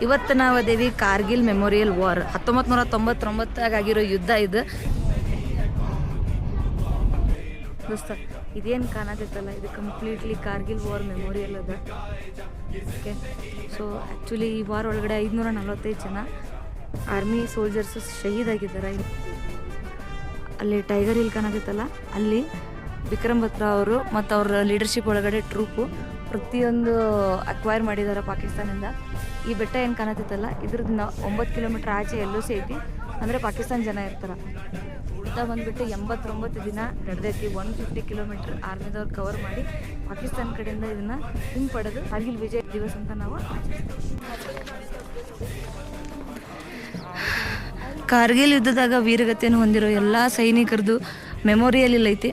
ಇವತ್ತು ನಾವು ಅದೇವಿ Kargil memorial war 1999 ಆಗಿರೋ ಯುದ್ಧ ಇದು ದೋಸ್ತ. ಇದೇನು ಕಾಣತೈತಲ್ಲ ಇದು ಕಂಪ್ಲೀಟ್ಲಿ ಕಾರ್ಗಿಲ್ ವಾರ್ ಮೆಮೋರಿಯಲ್ ಅದ. ಓಕೆ, ಸೊ ಆ್ಯಕ್ಚುಲಿ ಈ ವಾರ್ ಒಳಗಡೆ 545 ಜನ ಆರ್ಮಿ ಸೋಲ್ಜರ್ಸ್ ಶಹೀದ್ ಆಗಿದ್ದಾರೆ. ಅಲ್ಲಿ ಟೈಗರ್ ಹಿಲ್ ಕಾಣತೈತಲ್ಲ, ಅಲ್ಲಿ ವಿಕ್ರಮ್ ಬತ್ರಾ ಅವರು ಮತ್ತು ಅವ್ರ ಲೀಡರ್ಶಿಪ್ ಒಳಗಡೆ ಟ್ರೂಪು ಪ್ರತಿಯೊಂದು ಅಕ್ವೈರ್ ಮಾಡಿದ್ದಾರೆ ಪಾಕಿಸ್ತಾನದಿಂದ. ಈ ಬೆಟ್ಟ ಏನು ಕಾಣತೈತಲ್ಲ ಇದ್ರದ್ದು 9 ಕಿಲೋಮೀಟ್ರ್ ಆಚೆ ಎಲ್ಲೂ ಐತಿ, ಅಂದರೆ ಪಾಕಿಸ್ತಾನ ಜನ ಇರ್ತಾರೆ. ಯುದ್ಧ ಬಂದುಬಿಟ್ಟು 89 ದಿನ ನಡೆದೈತಿ. 150 ಕಿಲೋಮೀಟ್ರ್ ಆರ್ಮಿದವ್ರು ಕವರ್ ಮಾಡಿ ಪಾಕಿಸ್ತಾನ ಕಡೆಯಿಂದ ಇದನ್ನು ಹಿಂಪಡೆದು ಕಾರ್ಗಿಲ್ ವಿಜಯ್ ದಿವಸ್ ಅಂತ ನಾವು ಕಾರ್ಗಿಲ್ ಯುದ್ಧದಾಗ ವೀರಗತಿಯನ್ನು ಹೊಂದಿರೋ ಎಲ್ಲ ಸೈನಿಕರದು ಮೆಮೋರಿಯಲ್ ಐತಿ.